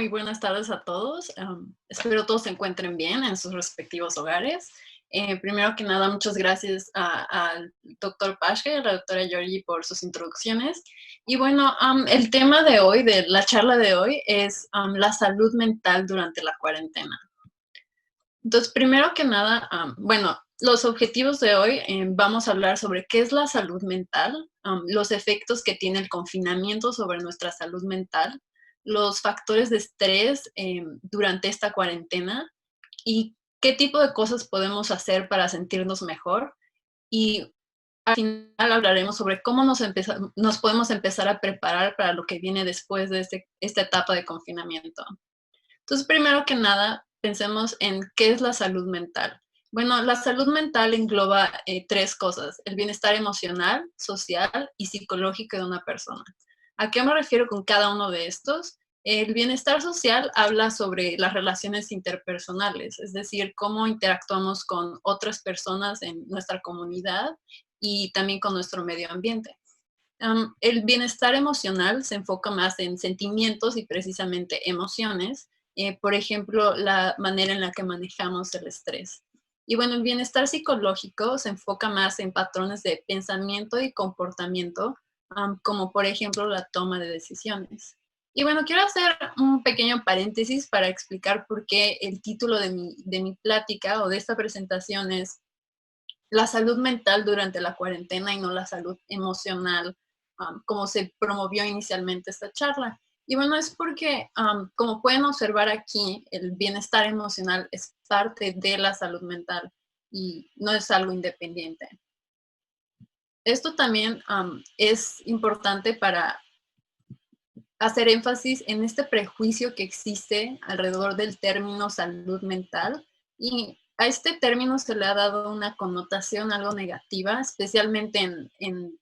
muy buenas tardes a todos. Espero todos se encuentren bien en sus respectivos hogares. Primero que nada, muchas gracias al doctor Pache y a la doctora Georgie por sus introducciones. Y bueno, el tema de hoy, de la charla de hoy, es la salud mental durante la cuarentena. Entonces, primero que nada, bueno, los objetivos de hoy, vamos a hablar sobre qué es la salud mental, los efectos que tiene el confinamiento sobre nuestra salud mental, los factores de estrés durante esta cuarentena y qué tipo de cosas podemos hacer para sentirnos mejor. Y al final hablaremos sobre cómo nos podemos empezar a preparar para lo que viene después de esta etapa de confinamiento. Entonces, primero que nada, pensemos en qué es la salud mental. Bueno, la salud mental engloba tres cosas: el bienestar emocional, social y psicológico de una persona. ¿A qué me refiero con cada uno de estos? El bienestar social habla sobre las relaciones interpersonales, es decir, cómo interactuamos con otras personas en nuestra comunidad y también con nuestro medio ambiente. El bienestar emocional se enfoca más en sentimientos y precisamente emociones, por ejemplo, la manera en la que manejamos el estrés. Y bueno, el bienestar psicológico se enfoca más en patrones de pensamiento y comportamiento, como por ejemplo la toma de decisiones. Y bueno, quiero hacer un pequeño paréntesis para explicar por qué el título de mi plática o de esta presentación es la salud mental durante la cuarentena y no la salud emocional, como se promovió inicialmente esta charla. Y bueno, es porque, como pueden observar aquí, el bienestar emocional es parte de la salud mental y no es algo independiente. Esto también es importante para hacer énfasis en este prejuicio que existe alrededor del término salud mental, y a este término se le ha dado una connotación algo negativa, especialmente en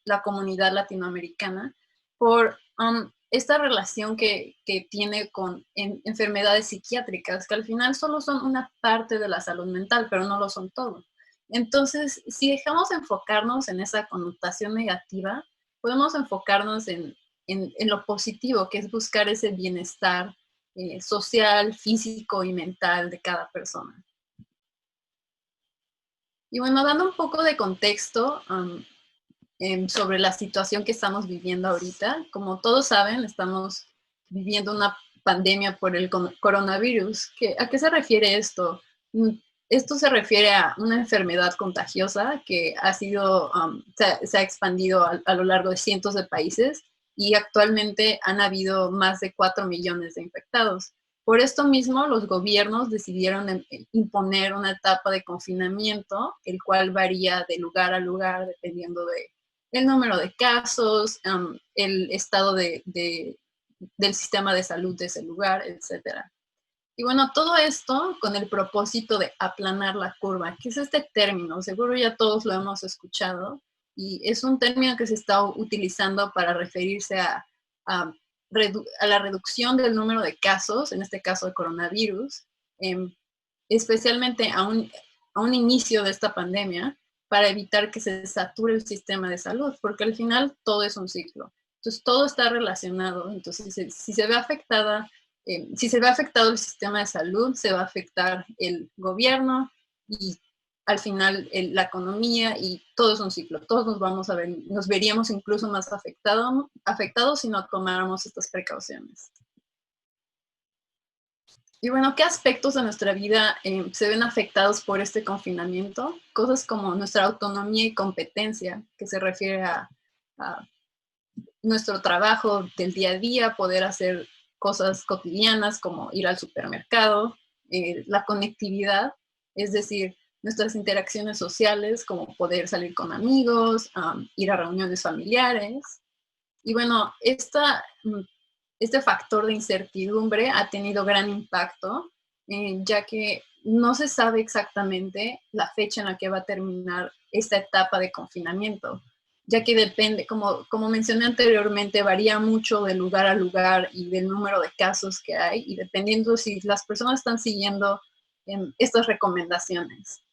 la comunidad latinoamericana, por esta relación que tiene con enfermedades psiquiátricas, que al final solo son una parte de la salud mental, pero no lo son todo. Entonces, si dejamos de enfocarnos en esa connotación negativa, podemos enfocarnos en lo positivo, que es buscar ese bienestar social, físico y mental de cada persona. Y bueno, dando un poco de contexto sobre la situación que estamos viviendo ahorita, como todos saben, estamos viviendo una pandemia por el coronavirus. ¿A qué se refiere esto? Esto se refiere a una enfermedad contagiosa que se ha expandido a lo largo de cientos de países, y actualmente han habido más de 4 millones de infectados. Por esto mismo, los gobiernos decidieron imponer una etapa de confinamiento, el cual varía de lugar a lugar dependiendo del número de casos, el estado del sistema de salud de ese lugar, etcétera. Y bueno, todo esto con el propósito de aplanar la curva. ¿Qué es este término? Seguro ya todos lo hemos escuchado, y es un término que se está utilizando para referirse a, a la reducción del número de casos, en este caso de coronavirus, em, especialmente a un inicio de esta pandemia, para evitar que se sature el sistema de salud, porque al final todo es un ciclo. Entonces, todo está relacionado. Entonces, si se ve afectada si se ve afectado el sistema de salud, se va a afectar el gobierno y al final la economía, y todo es un ciclo. Todos nos veríamos incluso más afectados si no tomáramos estas precauciones. Y bueno, ¿qué aspectos de nuestra vida se ven afectados por este confinamiento? Cosas como nuestra autonomía y competencia, que se refiere a nuestro trabajo del día a día, poder hacer cosas cotidianas como ir al supermercado, la conectividad, es decir, nuestras interacciones sociales, como poder salir con amigos, ir a reuniones familiares. Y bueno, este factor de incertidumbre ha tenido gran impacto, ya que no se sabe exactamente la fecha en la que va a terminar esta etapa de confinamiento, ya que depende, como mencioné anteriormente, varía mucho de lugar a lugar y del número de casos que hay, y dependiendo si las personas están siguiendo estas recomendaciones.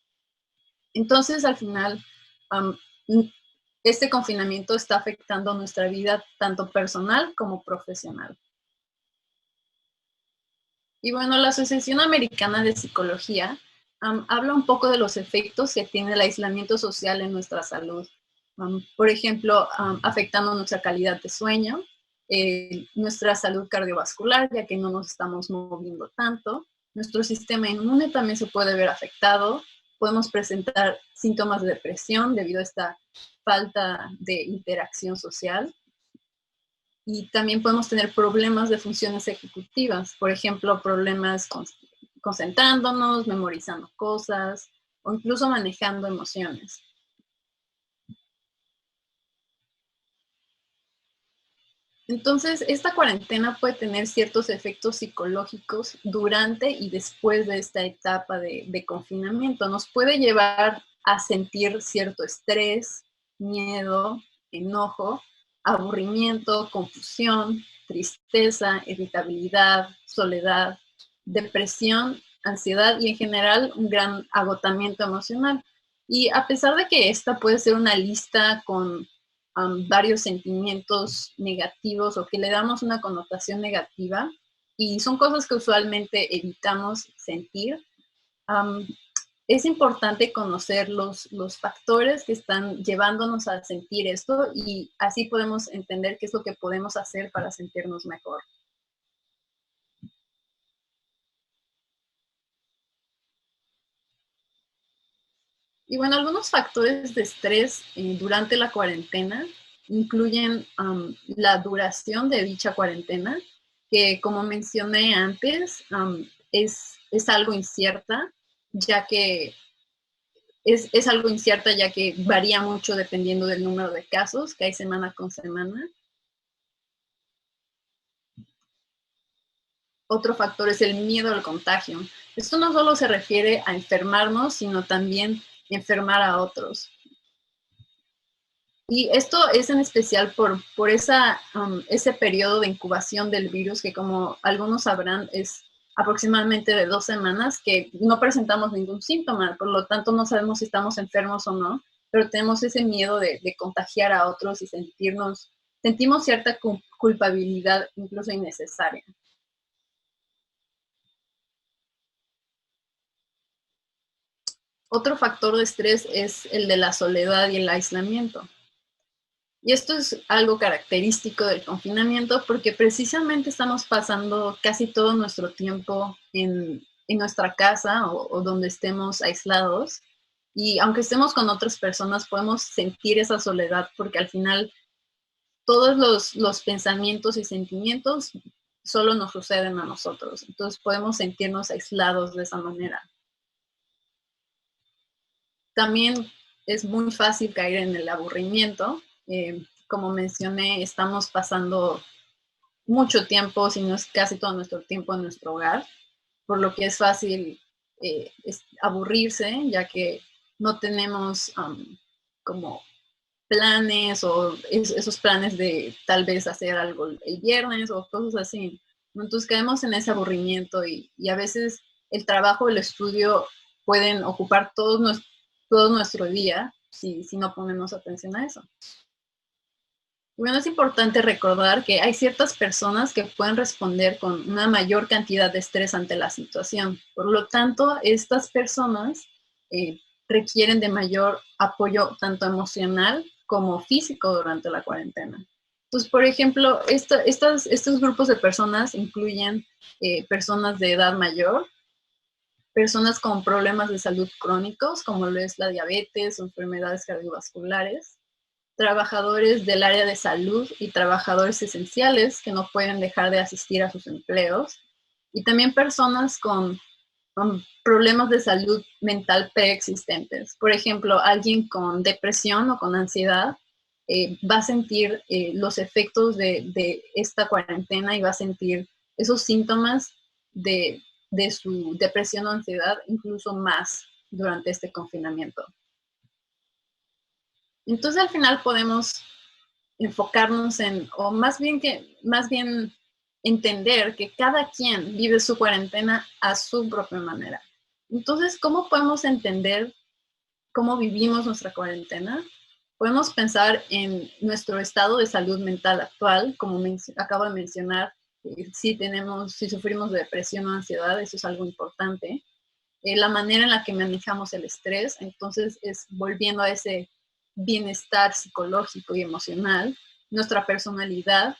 Entonces, al final, um, este confinamiento está afectando nuestra vida tanto personal como profesional. Y bueno, la Asociación Americana de Psicología habla un poco de los efectos que tiene el aislamiento social en nuestra salud. Por ejemplo, afectando nuestra calidad de sueño, nuestra salud cardiovascular, ya que no nos estamos moviendo tanto. Nuestro sistema inmune también se puede ver afectado. Podemos presentar síntomas de depresión debido a esta falta de interacción social. Y también podemos tener problemas de funciones ejecutivas, por ejemplo, problemas concentrándonos, memorizando cosas o incluso manejando emociones. Entonces, esta cuarentena puede tener ciertos efectos psicológicos durante y después de esta etapa de confinamiento. Nos puede llevar a sentir cierto estrés, miedo, enojo, aburrimiento, confusión, tristeza, irritabilidad, soledad, depresión, ansiedad y en general un gran agotamiento emocional. Y a pesar de que esta puede ser una lista con varios sentimientos negativos o que le damos una connotación negativa y son cosas que usualmente evitamos sentir. Um, es importante conocer los factores que están llevándonos a sentir esto y así podemos entender qué es lo que podemos hacer para sentirnos mejor. Y bueno, algunos factores de estrés durante la cuarentena incluyen la duración de dicha cuarentena, que como mencioné antes, es algo incierta, ya que es algo incierta ya que varía mucho dependiendo del número de casos que hay semana con semana. Otro factor es el miedo al contagio. Esto no solo se refiere a enfermarnos, sino también enfermar a otros. Y esto es en especial por ese periodo de incubación del virus que como algunos sabrán es aproximadamente de 2 semanas que no presentamos ningún síntoma, por lo tanto no sabemos si estamos enfermos o no, pero tenemos ese miedo de contagiar a otros y sentimos cierta culpabilidad incluso innecesaria. Otro factor de estrés es el de la soledad y el aislamiento. Y esto es algo característico del confinamiento porque precisamente estamos pasando casi todo nuestro tiempo en nuestra casa o donde estemos aislados. Y aunque estemos con otras personas, podemos sentir esa soledad porque al final todos los pensamientos y sentimientos solo nos suceden a nosotros. Entonces podemos sentirnos aislados de esa manera. También es muy fácil caer en el aburrimiento. Como mencioné, estamos pasando mucho tiempo, si no es casi todo nuestro tiempo en nuestro hogar, por lo que es fácil aburrirse, ya que no tenemos como planes o esos planes de tal vez hacer algo el viernes o cosas así. Entonces caemos en ese aburrimiento y a veces el trabajo, el estudio pueden ocupar todo nuestro día si no ponemos atención a eso. Bueno, es importante recordar que hay ciertas personas que pueden responder con una mayor cantidad de estrés ante la situación. Por lo tanto, estas personas requieren de mayor apoyo tanto emocional como físico durante la cuarentena. Entonces, por ejemplo, estos grupos de personas incluyen personas de edad mayor, personas con problemas de salud crónicos, como lo es la diabetes o enfermedades cardiovasculares, trabajadores del área de salud y trabajadores esenciales que no pueden dejar de asistir a sus empleos, y también personas con problemas de salud mental preexistentes. Por ejemplo, alguien con depresión o con ansiedad va a sentir los efectos de esta cuarentena y va a sentir esos síntomas de, de su depresión o ansiedad incluso más durante este confinamiento. Entonces al final podemos enfocarnos o más bien entender que cada quien vive su cuarentena a su propia manera. Entonces, ¿cómo podemos entender cómo vivimos nuestra cuarentena? Podemos pensar en nuestro estado de salud mental actual, como acabo de mencionar, si sufrimos de depresión o ansiedad, eso es algo importante. La manera en la que manejamos el estrés, entonces es volviendo a ese bienestar psicológico y emocional, nuestra personalidad.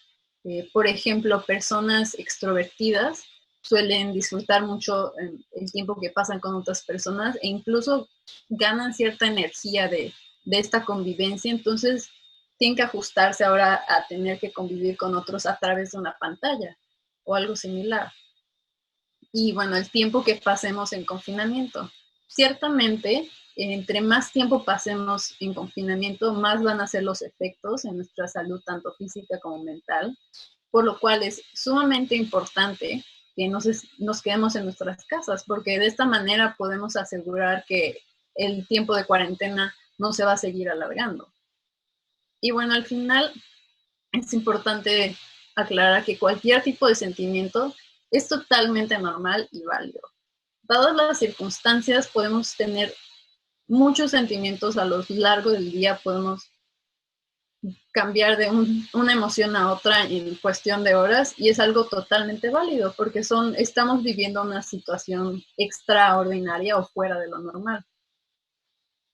Por ejemplo, personas extrovertidas suelen disfrutar mucho el tiempo que pasan con otras personas e incluso ganan cierta energía de esta convivencia, entonces tienen que ajustarse ahora a tener que convivir con otros a través de una pantalla o algo similar. Y bueno, el tiempo que pasemos en confinamiento. Ciertamente, entre más tiempo pasemos en confinamiento, más van a ser los efectos en nuestra salud, tanto física como mental, por lo cual es sumamente importante que nos quedemos en nuestras casas, porque de esta manera podemos asegurar que el tiempo de cuarentena no se va a seguir alargando. Y bueno, al final es importante aclarar que cualquier tipo de sentimiento es totalmente normal y válido. Dadas las circunstancias, podemos tener muchos sentimientos a lo largo del día, podemos cambiar de una emoción a otra en cuestión de horas y es algo totalmente válido porque estamos viviendo una situación extraordinaria o fuera de lo normal.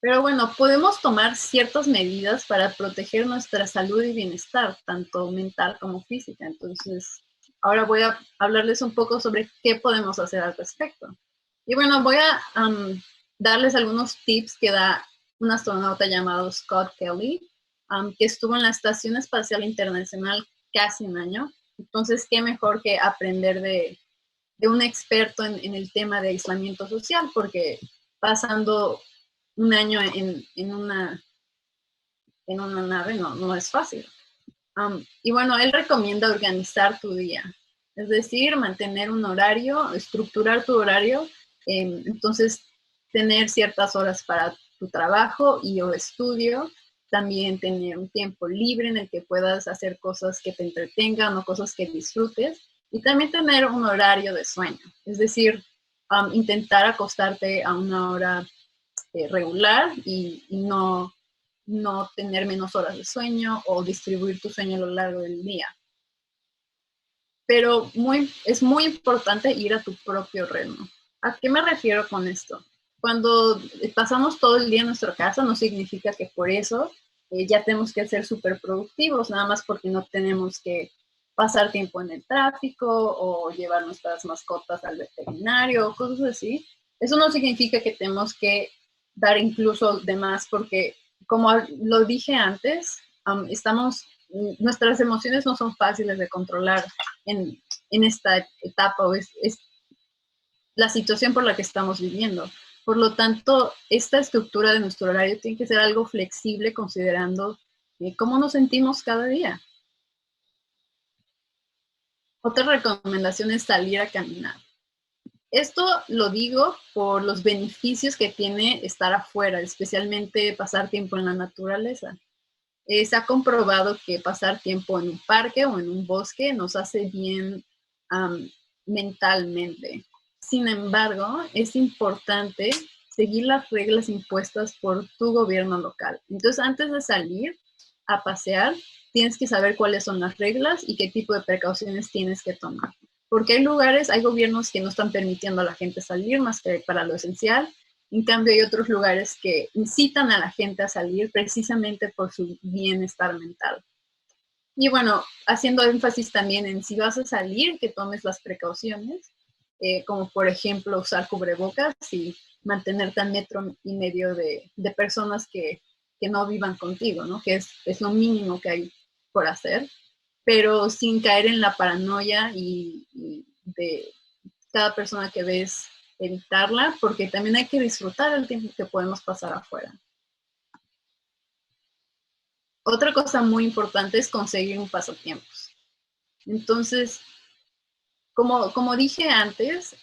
Pero bueno, podemos tomar ciertas medidas para proteger nuestra salud y bienestar, tanto mental como física. Entonces, ahora voy a hablarles un poco sobre qué podemos hacer al respecto. Y bueno, voy a darles algunos tips que da un astronauta llamado Scott Kelly, que estuvo en la Estación Espacial Internacional casi un año. Entonces, qué mejor que aprender de un experto en el tema de aislamiento social, porque pasando un año en una nave no es fácil. Y bueno, él recomienda organizar tu día, es decir, mantener un horario, estructurar tu horario, entonces tener ciertas horas para tu trabajo y o estudio, también tener un tiempo libre en el que puedas hacer cosas que te entretengan o cosas que disfrutes, y también tener un horario de sueño, es decir, intentar acostarte a una hora regular y no tener menos horas de sueño o distribuir tu sueño a lo largo del día. Pero es muy importante ir a tu propio ritmo. ¿A qué me refiero con esto? Cuando pasamos todo el día en nuestra casa, no significa que por eso ya tenemos que ser súper productivos, nada más porque no tenemos que pasar tiempo en el tráfico o llevar nuestras mascotas al veterinario, cosas así. Eso no significa que tenemos que dar incluso de más, porque como lo dije antes, nuestras emociones no son fáciles de controlar en esta etapa o es la situación por la que estamos viviendo. Por lo tanto, esta estructura de nuestro horario tiene que ser algo flexible considerando cómo nos sentimos cada día. Otra recomendación es salir a caminar. Esto lo digo por los beneficios que tiene estar afuera, especialmente pasar tiempo en la naturaleza. Se ha comprobado que pasar tiempo en un parque o en un bosque nos hace bien mentalmente. Sin embargo, es importante seguir las reglas impuestas por tu gobierno local. Entonces, antes de salir a pasear, tienes que saber cuáles son las reglas y qué tipo de precauciones tienes que tomar. Porque hay gobiernos que no están permitiendo a la gente salir más que para lo esencial. En cambio, hay otros lugares que incitan a la gente a salir precisamente por su bienestar mental. Y bueno, haciendo énfasis también en si vas a salir, que tomes las precauciones, como por ejemplo usar cubrebocas y mantenerte al metro y medio de personas que no vivan contigo, ¿no? Que es lo mínimo que hay por hacer, pero sin caer en la paranoia y de cada persona que ves evitarla, porque también hay que disfrutar el tiempo que podemos pasar afuera. Otra cosa muy importante es conseguir un pasatiempos. Entonces, como dije antes,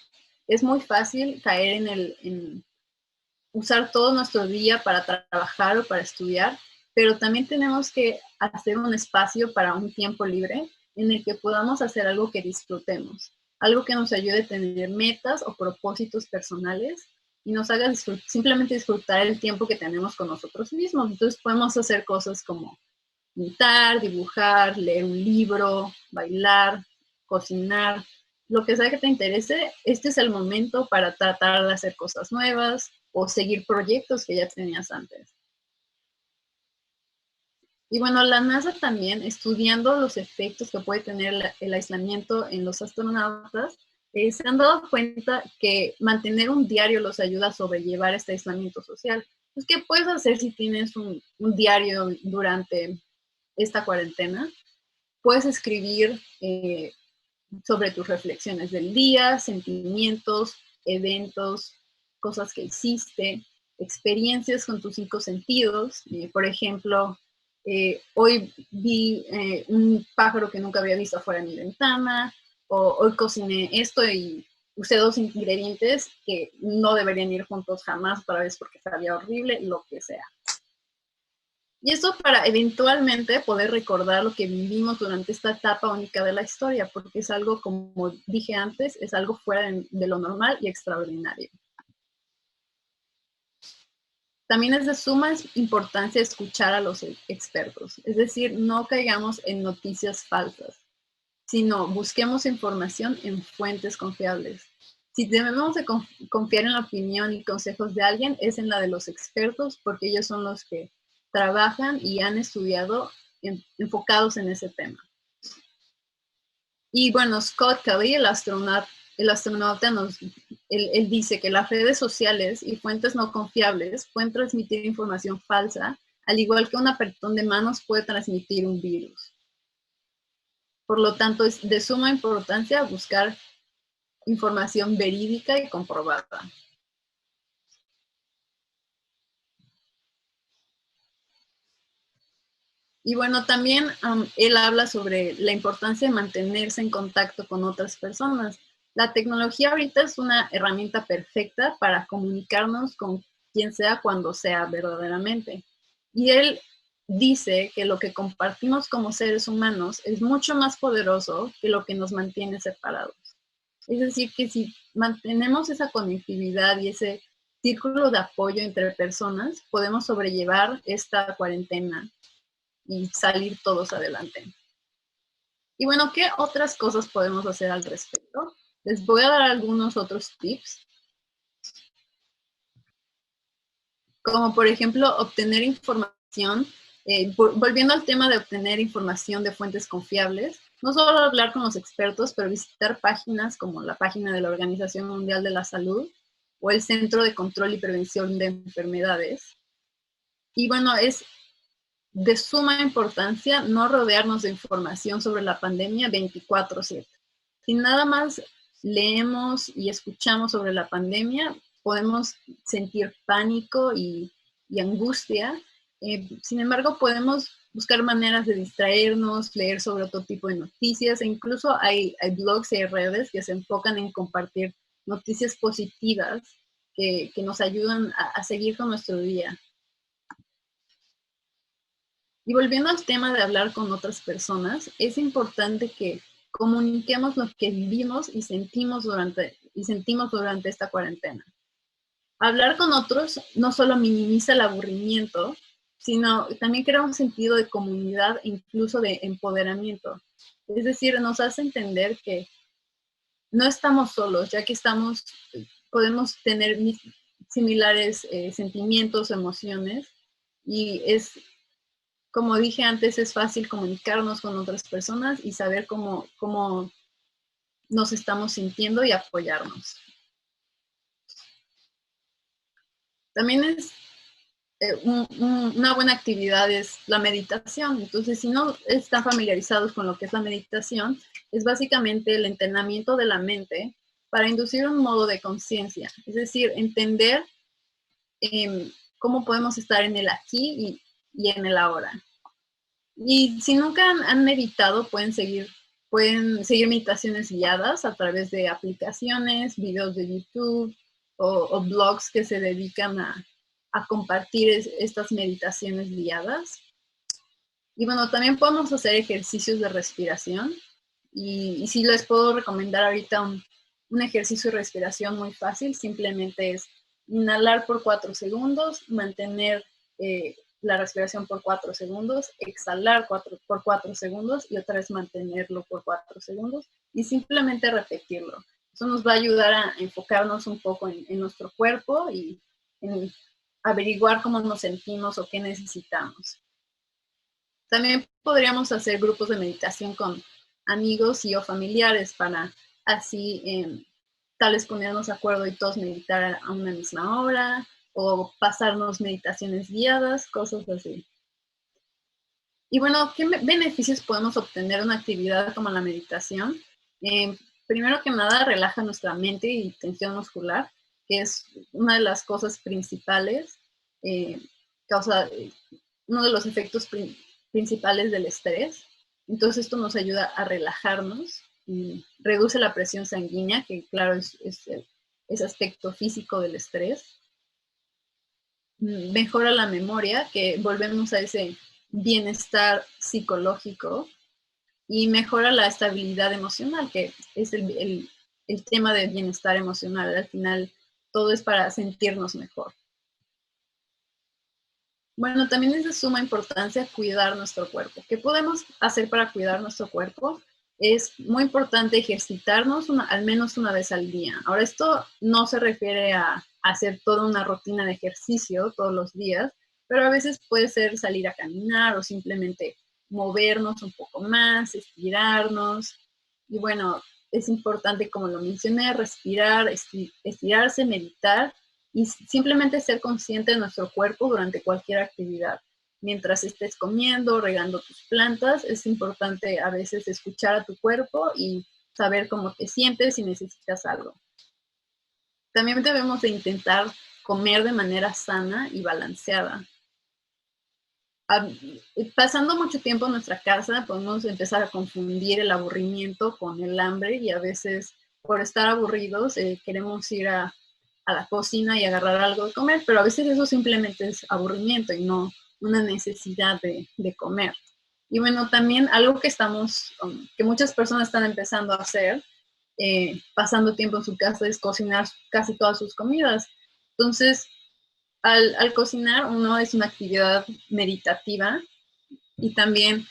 es muy fácil caer en usar todo nuestro día para trabajar o para estudiar, pero también tenemos que hacer un espacio para un tiempo libre en el que podamos hacer algo que disfrutemos, algo que nos ayude a tener metas o propósitos personales y nos haga simplemente disfrutar el tiempo que tenemos con nosotros mismos. Entonces podemos hacer cosas como pintar, dibujar, leer un libro, bailar, cocinar, lo que sea que te interese, este es el momento para tratar de hacer cosas nuevas o seguir proyectos que ya tenías antes. Y bueno, la NASA también, estudiando los efectos que puede tener el aislamiento en los astronautas, se han dado cuenta que mantener un diario los ayuda a sobrellevar este aislamiento social. Pues, ¿qué puedes hacer si tienes un diario durante esta cuarentena? Puedes escribir sobre tus reflexiones del día, sentimientos, eventos, cosas que hiciste, experiencias con tus 5 sentidos. Por ejemplo, hoy vi un pájaro que nunca había visto afuera de mi ventana, o hoy cociné esto y usé 2 ingredientes que no deberían ir juntos jamás para ver porque sabía horrible, lo que sea. Y eso para eventualmente poder recordar lo que vivimos durante esta etapa única de la historia, porque es algo, como dije antes, es algo fuera de lo normal y extraordinario. También es de suma importancia escuchar a los expertos, es decir, no caigamos en noticias falsas, sino busquemos información en fuentes confiables. Si debemos de confiar en la opinión y consejos de alguien, es en la de los expertos, porque ellos son los que trabajan y han estudiado enfocados en ese tema. Y bueno, Scott Kelly, el astronauta, él dice que las redes sociales y fuentes no confiables pueden transmitir información falsa, al igual que un apretón de manos puede transmitir un virus. Por lo tanto, es de suma importancia buscar información verídica y comprobada. Y bueno, también él habla sobre la importancia de mantenerse en contacto con otras personas. La tecnología ahorita es una herramienta perfecta para comunicarnos con quien sea cuando sea verdaderamente. Y él dice que lo que compartimos como seres humanos es mucho más poderoso que lo que nos mantiene separados. Es decir, que si mantenemos esa conectividad y ese círculo de apoyo entre personas, podemos sobrellevar esta cuarentena y salir todos adelante. Y bueno, ¿qué otras cosas podemos hacer al respecto? Les voy a dar algunos otros tips, como por ejemplo obtener información, volviendo al tema de obtener información de fuentes confiables, no solo hablar con los expertos, pero visitar páginas como la página de la Organización Mundial de la Salud o el Centro de Control y Prevención de Enfermedades. Y bueno, es de suma importancia no rodearnos de información sobre la pandemia 24/7. Si nada más leemos y escuchamos sobre la pandemia, podemos sentir pánico y angustia. Sin embargo, podemos buscar maneras de distraernos, leer sobre otro tipo de noticias, e incluso hay blogs y hay redes que se enfocan en compartir noticias positivas que nos ayudan a seguir con nuestro día. Y volviendo al tema de hablar con otras personas, es importante que comuniquemos lo que vivimos y sentimos durante esta cuarentena. Hablar con otros no solo minimiza el aburrimiento, sino también crea un sentido de comunidad e incluso de empoderamiento. Es decir, nos hace entender que no estamos solos, ya que podemos tener similares sentimientos, emociones, y como dije antes, es fácil comunicarnos con otras personas y saber cómo nos estamos sintiendo y apoyarnos. También es una buena actividad es la meditación. Entonces, si no están familiarizados con lo que es la meditación, es básicamente el entrenamiento de la mente para inducir un modo de conciencia. Es decir, entender cómo podemos estar en el aquí y en el ahora. Y si nunca han meditado, pueden seguir meditaciones guiadas a través de aplicaciones, videos de YouTube o blogs que se dedican a compartir estas meditaciones guiadas. Y bueno, también podemos hacer ejercicios de respiración. Y sí les puedo recomendar ahorita un ejercicio de respiración muy fácil. Simplemente es inhalar por 4 segundos, mantener la respiración por 4 segundos, exhalar por 4 segundos y otra vez mantenerlo por 4 segundos y simplemente repetirlo. Eso nos va a ayudar a enfocarnos un poco en nuestro cuerpo y en averiguar cómo nos sentimos o qué necesitamos. También podríamos hacer grupos de meditación con amigos y o familiares para así tal vez ponernos de acuerdo y todos meditar a una misma hora o pasarnos meditaciones guiadas, cosas así. Y bueno, ¿qué beneficios podemos obtener de una actividad como la meditación? Primero que nada, relaja nuestra mente y tensión muscular, que es una de las cosas principales, causa uno de los efectos principales del estrés. Entonces esto nos ayuda a relajarnos y reduce la presión sanguínea, que claro es ese aspecto físico del estrés. Mejora la memoria, que volvemos a ese bienestar psicológico, y mejora la estabilidad emocional, que es el tema de bienestar emocional. Al final todo es para sentirnos mejor. Bueno, también es de suma importancia cuidar nuestro cuerpo. ¿Qué podemos hacer para cuidar nuestro cuerpo? Es muy importante ejercitarnos al menos una vez al día. Ahora, esto no se refiere a hacer toda una rutina de ejercicio todos los días, pero a veces puede ser salir a caminar o simplemente movernos un poco más, estirarnos. Y bueno, es importante, como lo mencioné, respirar, estirarse, meditar y simplemente ser consciente de nuestro cuerpo durante cualquier actividad. Mientras estés comiendo, regando tus plantas, es importante a veces escuchar a tu cuerpo y saber cómo te sientes si necesitas algo. También debemos de intentar comer de manera sana y balanceada. Pasando mucho tiempo en nuestra casa, podemos empezar a confundir el aburrimiento con el hambre y a veces por estar aburridos queremos ir a la cocina y agarrar algo de comer, pero a veces eso simplemente es aburrimiento y no una necesidad de comer. Y bueno, también algo que muchas personas están empezando a hacer, pasando tiempo en su casa, es cocinar casi todas sus comidas. Entonces, al cocinar, uno es una actividad meditativa y también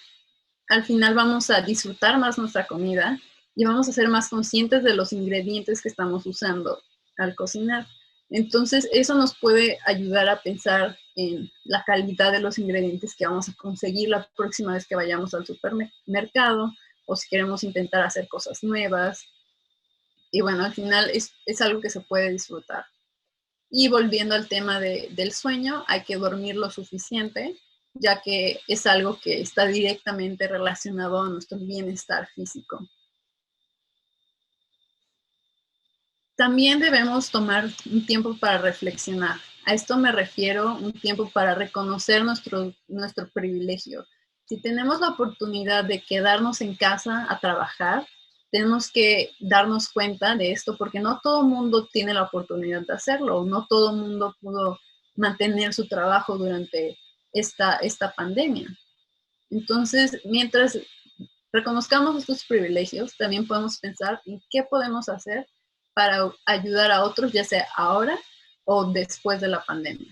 al final vamos a disfrutar más nuestra comida y vamos a ser más conscientes de los ingredientes que estamos usando al cocinar. Entonces, eso nos puede ayudar a pensar en la calidad de los ingredientes que vamos a conseguir la próxima vez que vayamos al supermercado o si queremos intentar hacer cosas nuevas. Y bueno, al final es algo que se puede disfrutar. Y volviendo al tema del sueño, hay que dormir lo suficiente, ya que es algo que está directamente relacionado a nuestro bienestar físico. También debemos tomar un tiempo para reflexionar. A esto me refiero un tiempo para reconocer nuestro privilegio. Si tenemos la oportunidad de quedarnos en casa a trabajar, tenemos que darnos cuenta de esto porque no todo el mundo tiene la oportunidad de hacerlo, no todo el mundo pudo mantener su trabajo durante esta pandemia. Entonces, mientras reconozcamos estos privilegios, también podemos pensar en qué podemos hacer para ayudar a otros, ya sea ahora o después de la pandemia.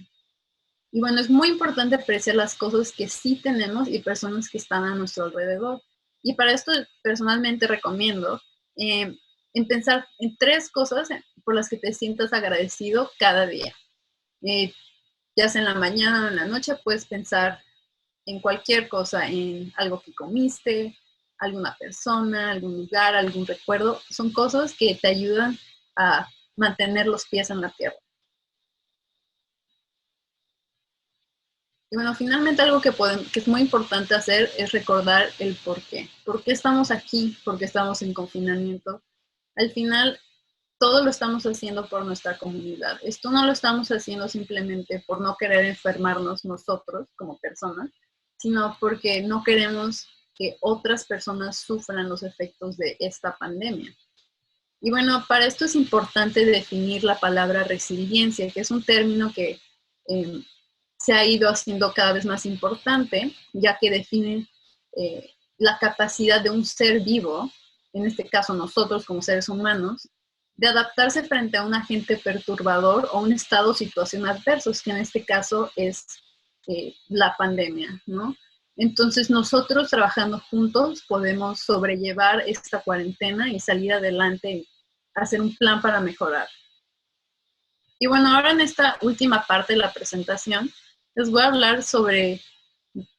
Y bueno, es muy importante apreciar las cosas que sí tenemos y personas que están a nuestro alrededor. Y para esto personalmente recomiendo en pensar en 3 cosas por las que te sientas agradecido cada día. Ya sea en la mañana o en la noche, puedes pensar en cualquier cosa, en algo que comiste, alguna persona, algún lugar, algún recuerdo. Son cosas que te ayudan a mantener los pies en la tierra. Y bueno, finalmente algo que es muy importante hacer es recordar el por qué. ¿Por qué estamos aquí? ¿Por qué estamos en confinamiento? Al final, todo lo estamos haciendo por nuestra comunidad. Esto no lo estamos haciendo simplemente por no querer enfermarnos nosotros como personas, sino porque no queremos que otras personas sufran los efectos de esta pandemia. Y bueno, para esto es importante definir la palabra resiliencia, que es un término que eh, se ha ido haciendo cada vez más importante, ya que define la capacidad de un ser vivo, en este caso nosotros como seres humanos, de adaptarse frente a un agente perturbador o un estado o situación adversos, que en este caso es la pandemia, ¿no? Entonces nosotros trabajando juntos podemos sobrellevar esta cuarentena y salir adelante y hacer un plan para mejorar. Y bueno, ahora en esta última parte de la presentación les voy a hablar sobre,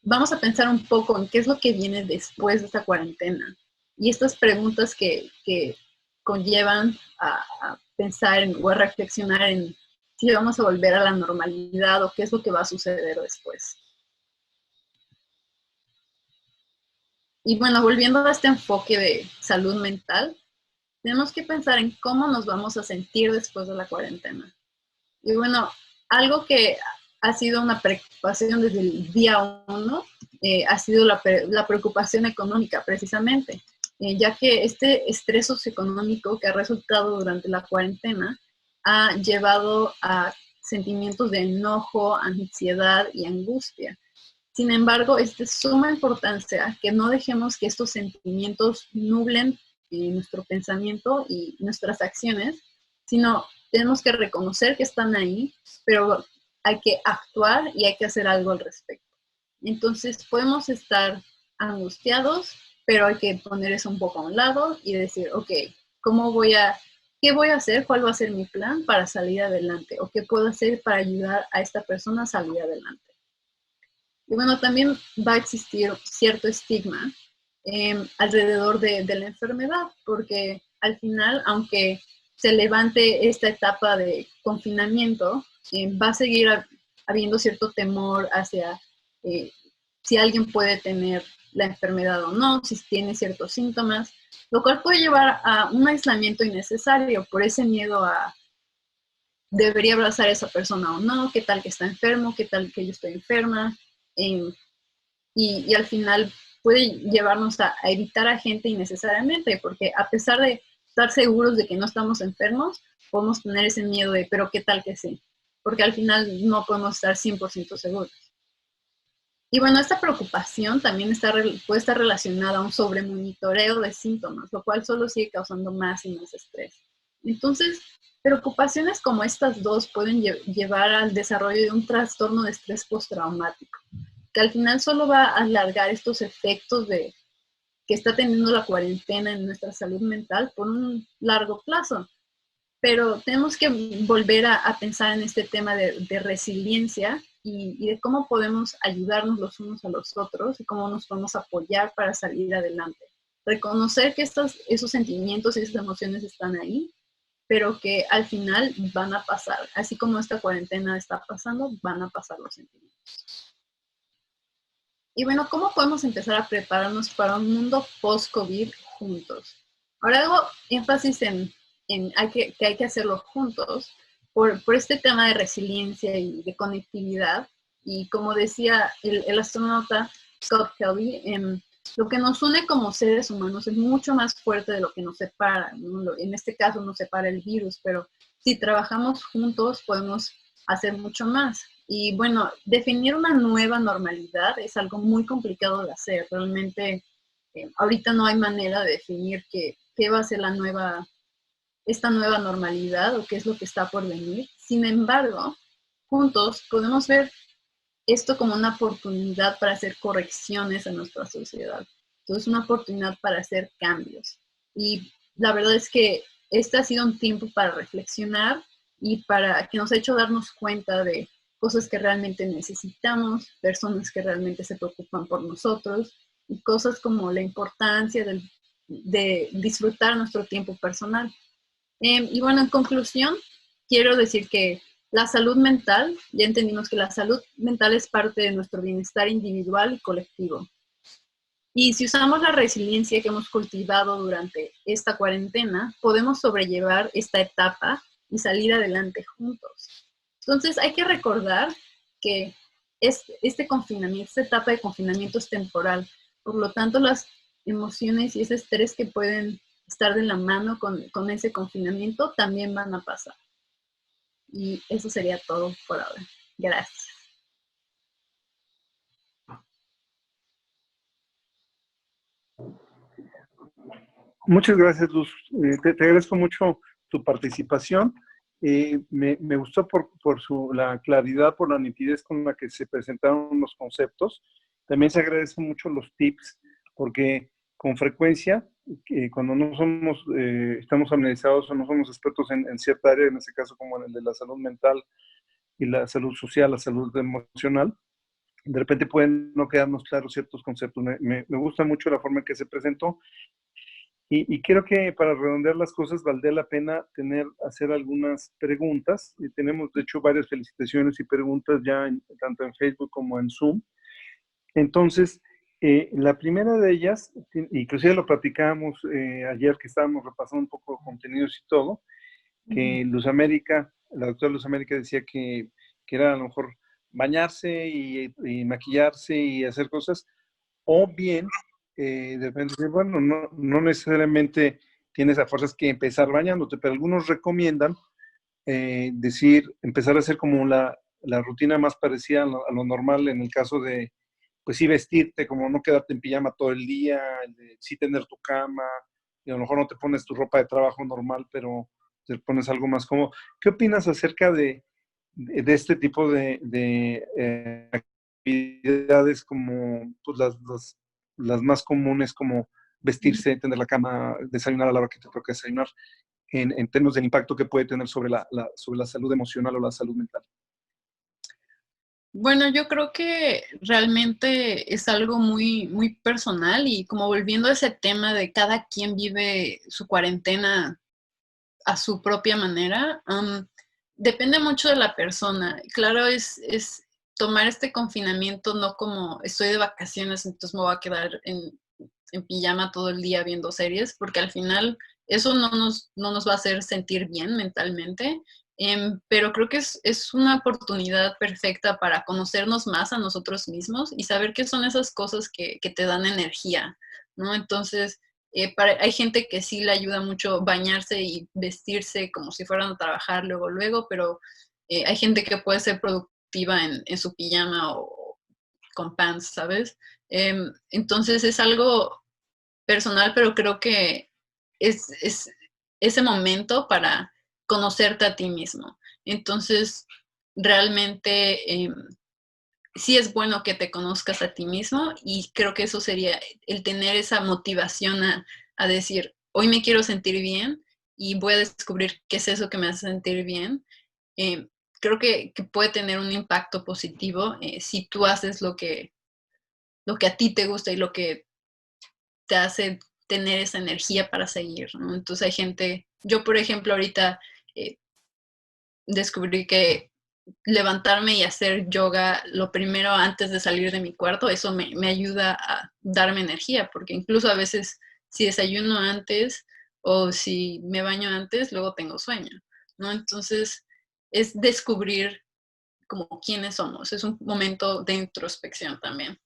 vamos a pensar un poco en qué es lo que viene después de esta cuarentena y estas preguntas que conllevan a pensar o a reflexionar en si vamos a volver a la normalidad o qué es lo que va a suceder después. Y bueno, volviendo a este enfoque de salud mental, tenemos que pensar en cómo nos vamos a sentir después de la cuarentena. Y bueno, algo que ha sido una preocupación desde el día uno ha sido la preocupación económica, precisamente, ya que este estrés socioeconómico que ha resultado durante la cuarentena ha llevado a sentimientos de enojo, ansiedad y angustia. Sin embargo, es de suma importancia que no dejemos que estos sentimientos nublen nuestro pensamiento y nuestras acciones, sino tenemos que reconocer que están ahí, pero hay que actuar y hay que hacer algo al respecto. Entonces, podemos estar angustiados, pero hay que poner eso un poco a un lado y decir, ok, ¿qué voy a hacer? ¿Cuál va a ser mi plan para salir adelante? ¿O qué puedo hacer para ayudar a esta persona a salir adelante? Y bueno, también va a existir cierto estigma alrededor de la enfermedad, porque al final, aunque se levante esta etapa de confinamiento, va a seguir habiendo cierto temor hacia si alguien puede tener la enfermedad o no, si tiene ciertos síntomas, lo cual puede llevar a un aislamiento innecesario por ese miedo a debería abrazar a esa persona o no, qué tal que está enfermo, qué tal que yo estoy enferma, eh, y al final puede llevarnos a evitar a gente innecesariamente, porque a pesar de estar seguros de que no estamos enfermos, podemos tener ese miedo de, pero qué tal que sí, porque al final no podemos estar 100% seguros. Y bueno, esta preocupación también puede estar relacionada a un sobremonitoreo de síntomas, lo cual solo sigue causando más y más estrés. Entonces, preocupaciones como estas dos pueden llevar al desarrollo de un trastorno de estrés postraumático, que al final solo va a alargar estos efectos que está teniendo la cuarentena en nuestra salud mental por un largo plazo. Pero tenemos que volver a pensar en este tema de resiliencia y de cómo podemos ayudarnos los unos a los otros y cómo nos podemos apoyar para salir adelante. Reconocer que esos sentimientos y esas emociones están ahí, pero que al final van a pasar. Así como esta cuarentena está pasando, van a pasar los sentimientos. Y bueno, ¿cómo podemos empezar a prepararnos para un mundo post-COVID juntos? Ahora hago énfasis en que hay que hacerlo juntos por este tema de resiliencia y de conectividad. Y como decía el astronauta Scott Kelly, lo que nos une como seres humanos es mucho más fuerte de lo que nos separa, ¿no? En este caso nos separa el virus, pero si trabajamos juntos podemos hacer mucho más. Y bueno, definir una nueva normalidad es algo muy complicado de hacer. Realmente ahorita no hay manera de definir qué va a ser esta nueva normalidad o qué es lo que está por venir. Sin embargo, juntos podemos ver esto como una oportunidad para hacer correcciones en nuestra sociedad. Entonces, una oportunidad para hacer cambios. Y la verdad es que este ha sido un tiempo para reflexionar y para que nos ha hecho darnos cuenta de cosas que realmente necesitamos, personas que realmente se preocupan por nosotros y cosas como la importancia de disfrutar nuestro tiempo personal. Y bueno, en conclusión, quiero decir que la salud mental, ya entendimos que la salud mental es parte de nuestro bienestar individual y colectivo. Y si usamos la resiliencia que hemos cultivado durante esta cuarentena, podemos sobrellevar esta etapa y salir adelante juntos. Entonces hay que recordar que este confinamiento, esta etapa de confinamiento es temporal. Por lo tanto, las emociones y ese estrés que pueden estar de la mano con ese confinamiento también van a pasar. Y eso sería todo por ahora. Gracias. Muchas gracias, Luz. Te agradezco mucho tu participación Me gustó por la claridad, por la nitidez con la que se presentaron los conceptos. También se agradecen mucho los tips, porque con frecuencia, cuando no somos, estamos familiarizados o no somos expertos en cierta área, en este caso como en el de la salud mental y la salud social, la salud emocional, de repente pueden no quedarnos claros ciertos conceptos. Me gusta mucho la forma en que se presentó y creo que para redondear las cosas valdría la pena hacer algunas preguntas. Y tenemos, de hecho, varias felicitaciones y preguntas ya tanto en Facebook como en Zoom. Entonces, la primera de ellas, inclusive lo platicábamos ayer que estábamos repasando un poco de contenidos y todo, que Luz América, la doctora Luz América decía que era a lo mejor bañarse y maquillarse y hacer cosas, o bien, de repente, bueno, no necesariamente tienes a fuerzas que empezar bañándote, pero algunos recomiendan empezar a hacer como la rutina más parecida a lo normal en el caso de, pues sí vestirte, como no quedarte en pijama todo el día, sí tener tu cama, y a lo mejor no te pones tu ropa de trabajo normal, pero te pones algo más cómodo. ¿Qué opinas acerca de este tipo de actividades como pues, las más comunes, como vestirse, tener la cama, desayunar a la hora que te toca desayunar, en términos del impacto que puede tener sobre sobre la salud emocional o la salud mental? Bueno, yo creo que realmente es algo muy, muy personal y como volviendo a ese tema de cada quien vive su cuarentena a su propia manera, depende mucho de la persona. Claro, es tomar este confinamiento no como estoy de vacaciones, entonces me voy a quedar en pijama todo el día viendo series, porque al final eso no nos va a hacer sentir bien mentalmente. Pero creo que es una oportunidad perfecta para conocernos más a nosotros mismos y saber qué son esas cosas que te dan energía, ¿no? Entonces, hay gente que sí le ayuda mucho bañarse y vestirse como si fueran a trabajar luego, luego, pero hay gente que puede ser productiva en su pijama o con pants, ¿sabes? Entonces es algo personal, pero creo que es ese momento para conocerte a ti mismo. Entonces, realmente sí es bueno que te conozcas a ti mismo y creo que eso sería el tener esa motivación a decir, hoy me quiero sentir bien y voy a descubrir qué es eso que me hace sentir bien. Eh, Creo que puede tener un impacto positivo si tú haces lo que a ti te gusta y lo que te hace tener esa energía para seguir, ¿no? Entonces hay gente, yo por ejemplo ahorita eh, descubrí que levantarme y hacer yoga lo primero antes de salir de mi cuarto, eso me ayuda a darme energía, porque incluso a veces si desayuno antes o si me baño antes, luego tengo sueño, ¿no? Entonces es descubrir como quiénes somos, es un momento de introspección también.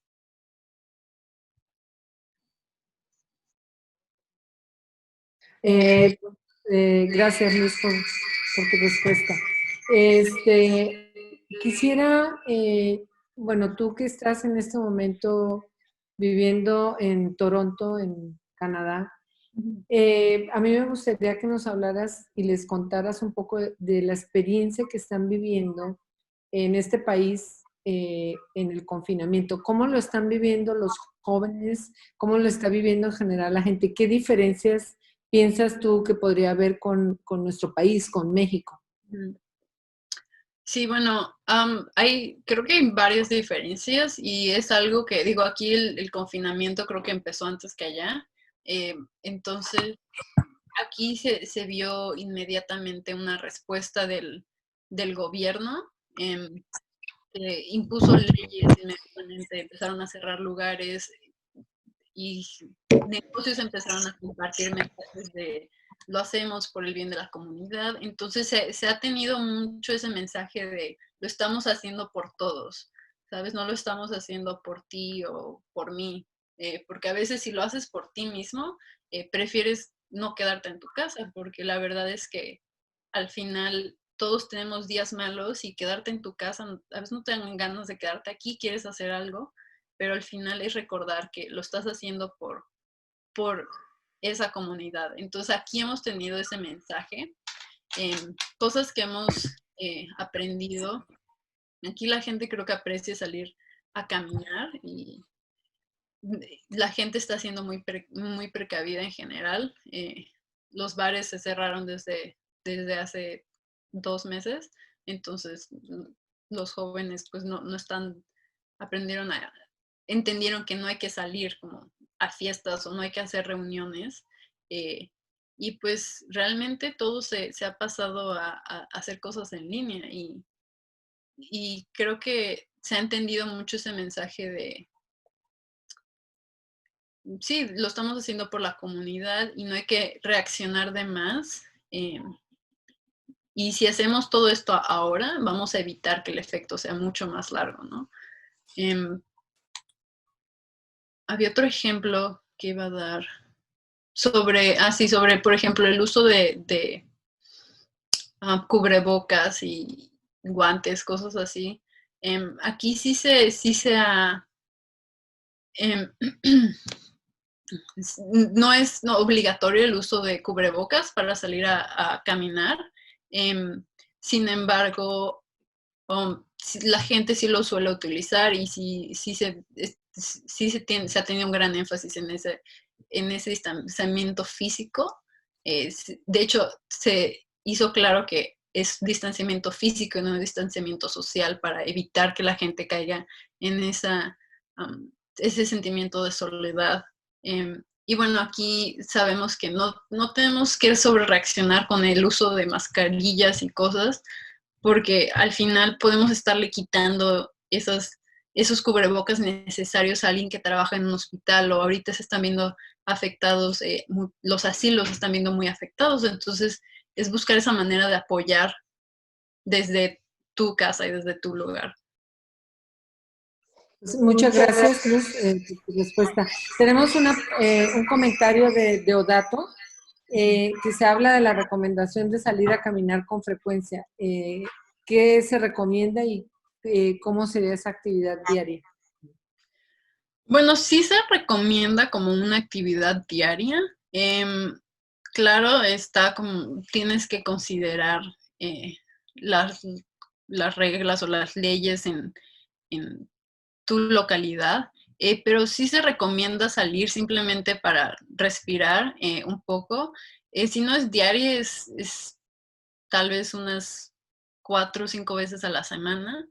Gracias, Luis, por tu respuesta. Quisiera, bueno, tú que estás en este momento viviendo en Toronto, en Canadá, a mí me gustaría que nos hablaras y les contaras un poco de la experiencia que están viviendo en este país en el confinamiento. ¿Cómo lo están viviendo los jóvenes? ¿Cómo lo está viviendo en general la gente? ¿Qué diferencias piensas tú que podría haber con nuestro país, con México? Sí, bueno, creo que hay varias diferencias y es algo que, digo, aquí el confinamiento creo que empezó antes que allá. Entonces, aquí se vio inmediatamente una respuesta del gobierno, que impuso leyes inmediatamente, empezaron a cerrar lugares y negocios empezaron a compartir mensajes de lo hacemos por el bien de la comunidad. Entonces se ha tenido mucho ese mensaje de lo estamos haciendo por todos, ¿sabes? No lo estamos haciendo por ti o por mí, porque a veces si lo haces por ti mismo, prefieres no quedarte en tu casa, porque la verdad es que al final todos tenemos días malos y quedarte en tu casa, a veces no te dan ganas de quedarte aquí, quieres hacer algo, pero al final es recordar que lo estás haciendo por esa comunidad. Entonces aquí hemos tenido ese mensaje Cosas que hemos aprendido. Aquí la gente creo que aprecia salir a caminar y la gente está siendo muy precavida en general. Los bares se cerraron desde hace 2 meses, entonces los jóvenes pues no están, entendieron que no hay que salir como a fiestas o no hay que hacer reuniones. eh, y pues realmente todo se ha pasado a hacer cosas en línea y creo que se ha entendido mucho ese mensaje de, sí, lo estamos haciendo por la comunidad y no hay que reaccionar de más. Y si hacemos todo esto ahora, vamos a evitar que el efecto sea mucho más largo, ¿no? Em, Había otro ejemplo que iba a dar sobre, por ejemplo, el uso de cubrebocas y guantes, cosas así. Aquí sí se ha... em, no es obligatorio el uso de cubrebocas para salir a caminar. Sin embargo, la gente sí lo suele utilizar y se ha tenido un gran énfasis en ese distanciamiento físico. De hecho, se hizo claro que es distanciamiento físico y no distanciamiento social para evitar que la gente caiga en ese sentimiento de soledad. Y bueno, aquí sabemos que no tenemos que sobrereaccionar con el uso de mascarillas y cosas, porque al final podemos estarle quitando esos cubrebocas necesarios a alguien que trabaja en un hospital, o ahorita se están viendo afectados, los asilos se están viendo muy afectados, entonces es buscar esa manera de apoyar desde tu casa y desde tu lugar. Pues muchas gracias, Luz, por tu respuesta. Tenemos un comentario de Deodato, que se habla de la recomendación de salir a caminar con frecuencia. ¿Qué se recomienda y cómo sería esa actividad diaria? Bueno, sí se recomienda como una actividad diaria. Claro, tienes que considerar las, las reglas o las leyes en tu localidad, pero sí se recomienda salir simplemente para respirar un poco. Si no es diaria, es tal vez unas 4 o 5 veces a la semana.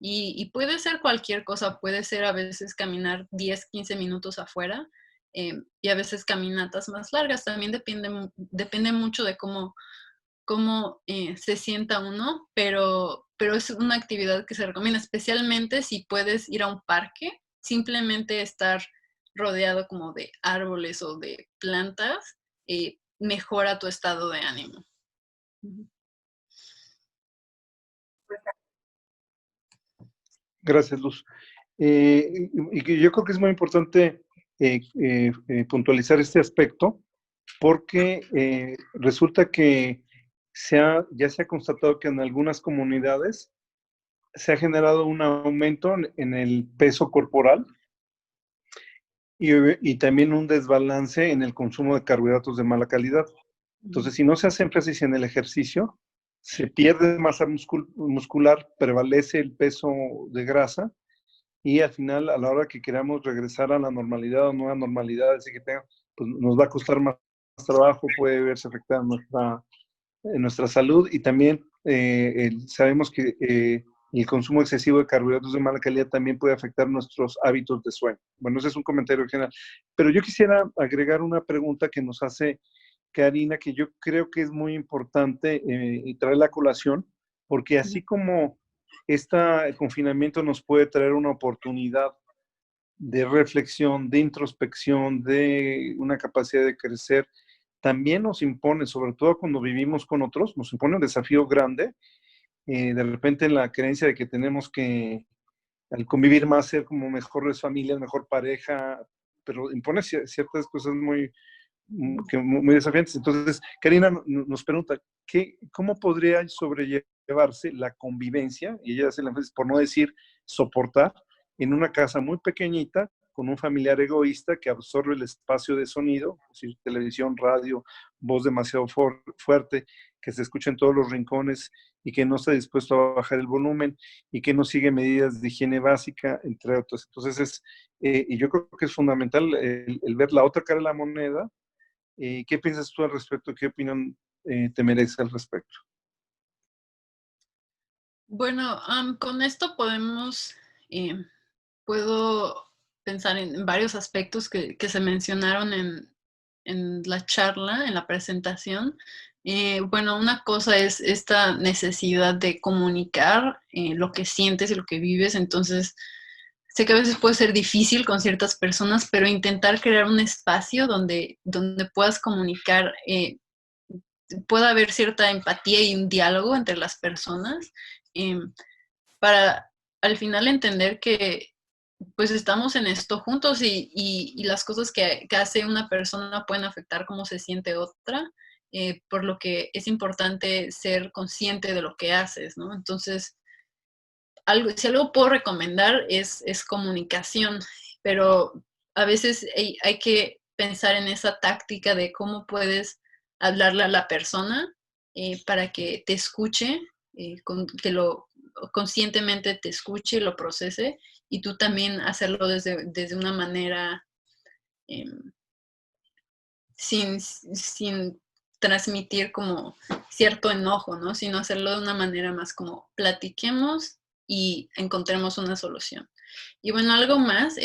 Y puede ser cualquier cosa, puede ser a veces caminar 10, 15 minutos afuera, y a veces caminatas más largas. También depende mucho de cómo se sienta uno, pero es una actividad que se recomienda, especialmente si puedes ir a un parque, simplemente estar rodeado como de árboles o de plantas, mejora tu estado de ánimo. Gracias, Luz. Y que yo creo que es muy importante puntualizar este aspecto, porque resulta que ya se ha constatado que en algunas comunidades se ha generado un aumento en el peso corporal y también un desbalance en el consumo de carbohidratos de mala calidad. Entonces, si no se hace énfasis en el ejercicio, se pierde masa muscular, prevalece el peso de grasa, y al final, a la hora que queramos regresar a la normalidad o nueva normalidad, así que pues nos va a costar más trabajo, puede verse afectada nuestra salud, y también sabemos que el consumo excesivo de carbohidratos de mala calidad también puede afectar nuestros hábitos de sueño. Bueno, ese es un comentario general. Pero yo quisiera agregar una pregunta que nos hace Karina, que yo creo que es muy importante y traer la colación, porque así como este confinamiento nos puede traer una oportunidad de reflexión, de introspección, de una capacidad de crecer, también nos impone, sobre todo cuando vivimos con otros, nos impone un desafío grande, de repente la creencia de que tenemos que, al convivir más, ser como mejores familias, mejor pareja, pero impone ciertas cosas muy desafiantes. Entonces, Karina nos pregunta, ¿cómo podría sobrellevarse la convivencia? Y ella hace la énfasis, por no decir soportar, en una casa muy pequeñita, con un familiar egoísta que absorbe el espacio de sonido, es decir, televisión, radio, voz demasiado fuerte, que se escucha en todos los rincones y que no está dispuesto a bajar el volumen y que no sigue medidas de higiene básica, entre otras. Entonces, y yo creo que es fundamental el ver la otra cara de la moneda. ¿Qué piensas tú al respecto? ¿Qué opinión te merece al respecto? Bueno, con esto puedo pensar en varios aspectos que se mencionaron en la charla, en la presentación. Bueno, una cosa es esta necesidad de comunicar lo que sientes y lo que vives. Entonces, sé que a veces puede ser difícil con ciertas personas, pero intentar crear un espacio donde puedas comunicar, pueda haber cierta empatía y un diálogo entre las personas, para al final entender que pues estamos en esto juntos y las cosas que hace una persona pueden afectar cómo se siente otra, por lo que es importante ser consciente de lo que haces, ¿no? Entonces, si algo puedo recomendar es comunicación, pero a veces hay que pensar en esa táctica de cómo puedes hablarle a la persona para que te escuche, que lo conscientemente te escuche y lo procese, y tú también hacerlo desde una manera eh, sin transmitir como cierto enojo, ¿no? Sino hacerlo de una manera más como platiquemos y encontremos una solución. Y bueno, algo más,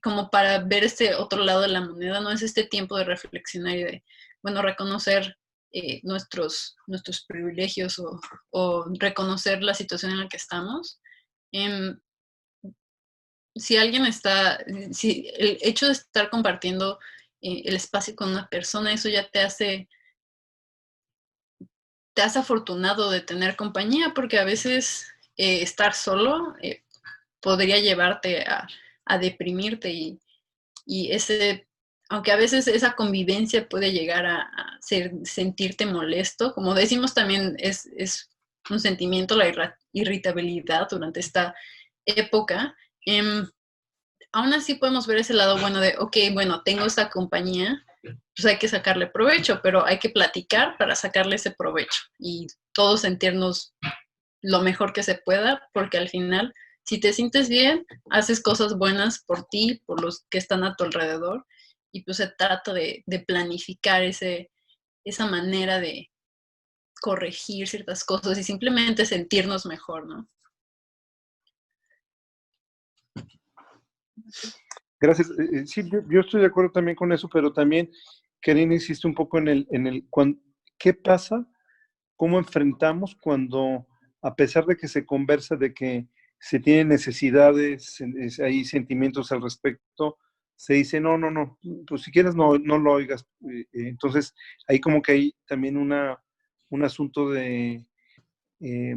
como para ver este otro lado de la moneda, ¿no? Es este tiempo de reflexionar y de, bueno, reconocer nuestros privilegios o reconocer la situación en la que estamos. Em, si alguien si el hecho de estar compartiendo el espacio con una persona, eso ya te hace afortunado de tener compañía, porque a veces estar solo podría llevarte a deprimirte y aunque a veces esa convivencia puede llegar a sentirte molesto, como decimos también es un sentimiento, la irritabilidad durante esta época. Aún así podemos ver ese lado bueno de, ok, bueno, tengo esta compañía, pues hay que sacarle provecho, pero hay que platicar para sacarle ese provecho y todos sentirnos lo mejor que se pueda, porque al final, si te sientes bien, haces cosas buenas por ti, por los que están a tu alrededor, y pues se trata de planificar esa manera de corregir ciertas cosas y simplemente sentirnos mejor, ¿no? Gracias. Sí, yo estoy de acuerdo también con eso, pero también Karina insiste un poco ¿qué pasa? ¿Cómo enfrentamos cuando, a pesar de que se conversa de que se tienen necesidades, hay sentimientos al respecto, se dice, no, no, no, pues si quieres no lo oigas. Entonces, ahí como que hay también un asunto de, eh,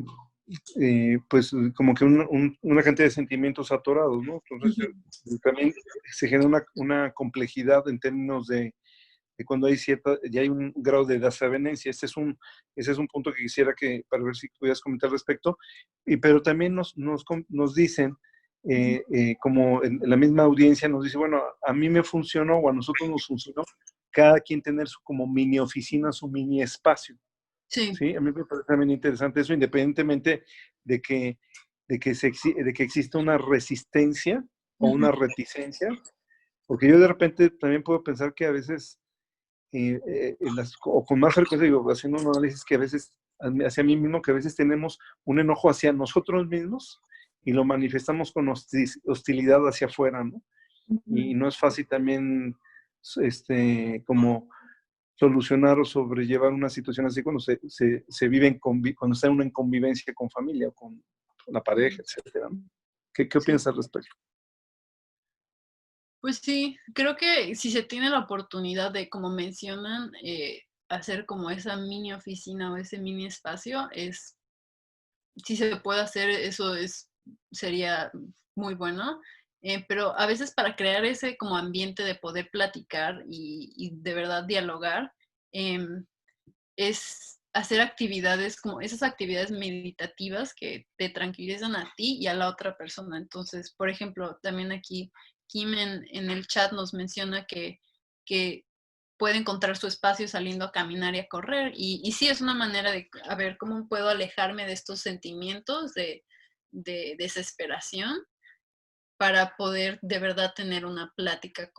pues como que una cantidad de sentimientos atorados, ¿no? Entonces, también se genera una complejidad en términos de cuando ya hay un grado de desavenencia. Ese es un punto que quisiera para ver si pudieras comentar al respecto. Pero también nos dicen, como en la misma audiencia nos dice, bueno, a mí me funcionó o a nosotros nos funcionó, cada quien tener su como mini oficina, su mini espacio. Sí. ¿Sí? A mí me parece también interesante eso, independientemente de que, de que exista una resistencia o una reticencia, porque yo de repente también puedo pensar que a veces o con más frecuencia, digo, haciendo un análisis que a veces, hacia mí mismo, que a veces tenemos un enojo hacia nosotros mismos y lo manifestamos con hostilidad hacia afuera, ¿no? Y no es fácil también, como solucionar o sobrellevar una situación así cuando se vive cuando está uno en convivencia con familia o con la pareja, etcétera, ¿no? ¿Qué Sí. opinas al respecto? Pues sí, creo que si se tiene la oportunidad de, como mencionan, hacer como esa mini oficina o ese mini espacio, si se puede hacer, sería muy bueno. Pero a veces para crear ese como ambiente de poder platicar y de verdad dialogar, em, es hacer actividades como esas actividades meditativas que te tranquilizan a ti y a la otra persona. Entonces, por ejemplo, también aquí Kim en el chat nos menciona que puede encontrar su espacio saliendo a caminar y a correr. Y sí es una manera de, a ver, ¿cómo puedo alejarme de estos sentimientos de desesperación para poder de verdad tener una plática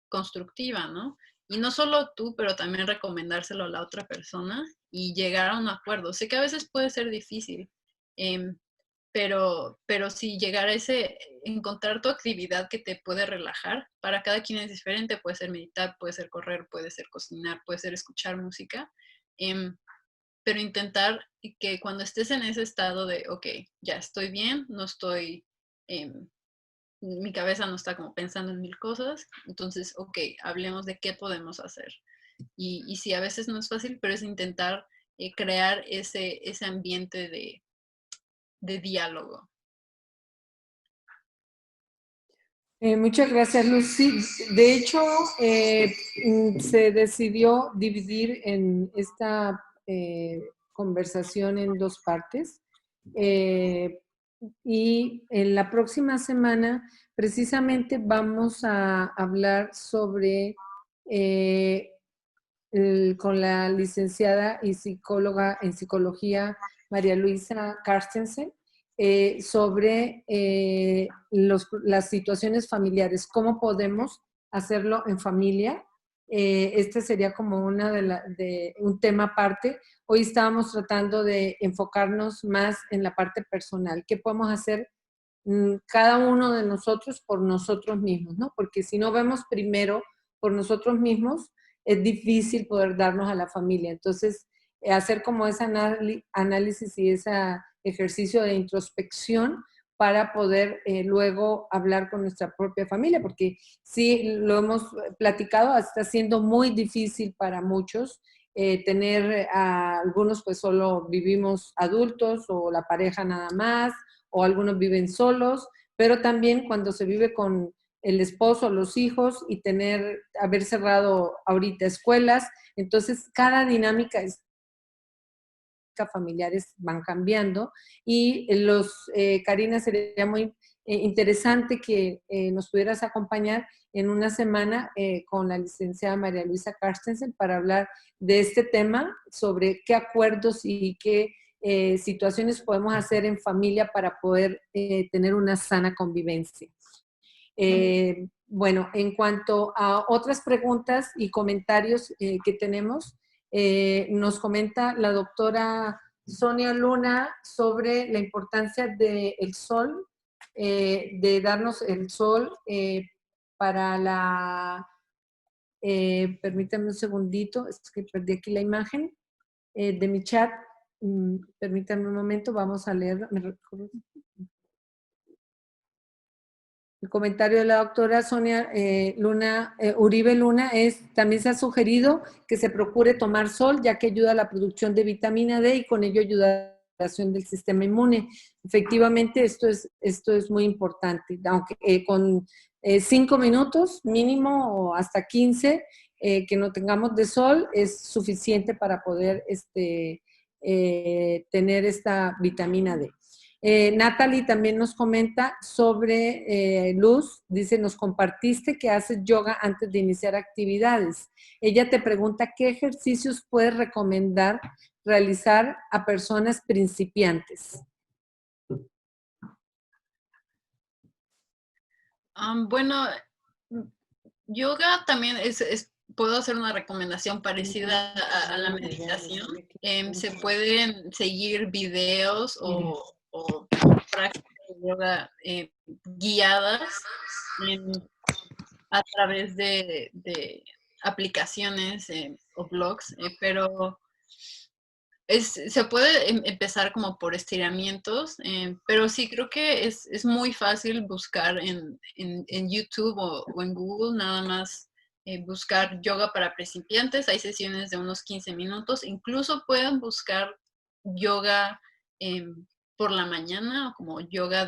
constructiva, ¿no? Y no solo tú, pero también recomendárselo a la otra persona y llegar a un acuerdo. Sé que a veces puede ser difícil, em, pero sí llegar a encontrar tu actividad que te puede relajar. Para cada quien es diferente, puede ser meditar, puede ser correr, puede ser cocinar, puede ser escuchar música, em, pero intentar que cuando estés en ese estado de, ok, ya estoy bien, no estoy, em, mi cabeza no está como pensando en mil cosas, entonces, ok, hablemos de qué podemos hacer. Y sí, a veces no es fácil, pero es intentar crear ese ambiente de diálogo. Muchas gracias, Lucy. De hecho, se decidió dividir en esta conversación en dos partes. Y en la próxima semana, precisamente, vamos a hablar sobre, con la licenciada y psicóloga en psicología, María Luisa Carstensen, sobre las situaciones familiares, cómo podemos hacerlo en familia. Este sería como un tema aparte. Hoy estábamos tratando de enfocarnos más en la parte personal. ¿Qué podemos hacer cada uno de nosotros por nosotros mismos, ¿no? Porque si no vemos primero por nosotros mismos, es difícil poder darnos a la familia. Entonces, hacer como ese análisis y ese ejercicio de introspección para poder luego hablar con nuestra propia familia, porque sí, lo hemos platicado, está siendo muy difícil para muchos tener a algunos pues solo vivimos adultos o la pareja nada más, o algunos viven solos, pero también cuando se vive con el esposo, los hijos y haber cerrado ahorita escuelas, entonces cada dinámica familiares van cambiando y Karina, sería muy interesante que nos pudieras acompañar en una semana con la licenciada María Luisa Carstensen para hablar de este tema, sobre qué acuerdos y qué situaciones podemos hacer en familia para poder tener una sana convivencia. Bueno, en cuanto a otras preguntas y comentarios que tenemos, nos comenta la doctora Sonia Luna sobre la importancia del sol, de darnos el sol para permítanme un segundito, es que perdí aquí la imagen de mi chat. Permítanme un momento, vamos a leer. El comentario de la doctora Sonia Uribe Luna también se ha sugerido que se procure tomar sol, ya que ayuda a la producción de vitamina D y con ello ayuda a la regulación del sistema inmune. Efectivamente, esto es muy importante, aunque con 5 minutos mínimo o hasta 15 que no tengamos de sol es suficiente para poder tener esta vitamina D. Natalie también nos comenta sobre Luz, dice, nos compartiste que haces yoga antes de iniciar actividades. Ella te pregunta qué ejercicios puedes recomendar realizar a personas principiantes. Bueno, yoga también puedo hacer una recomendación parecida a la meditación. Se pueden seguir videos o prácticas de yoga guiadas a través de aplicaciones o blogs, pero se puede empezar como por estiramientos, pero sí creo que es muy fácil buscar en YouTube o en Google, nada más buscar yoga para principiantes. Hay sesiones de unos 15 minutos. Incluso pueden buscar yoga por la mañana, como yoga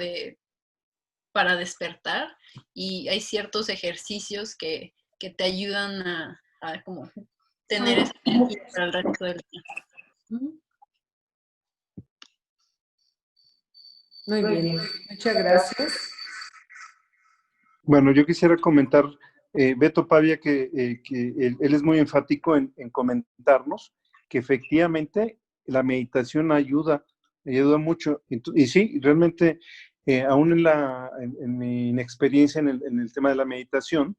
para despertar. Y hay ciertos ejercicios que te ayudan a como tener esa energía para el resto del día. Muy bien, muchas gracias. Bueno, yo quisiera comentar Beto Pavia, que él es muy enfático en comentarnos que efectivamente la meditación ayuda mucho. Y sí, realmente, aún en mi inexperiencia en el tema de la meditación,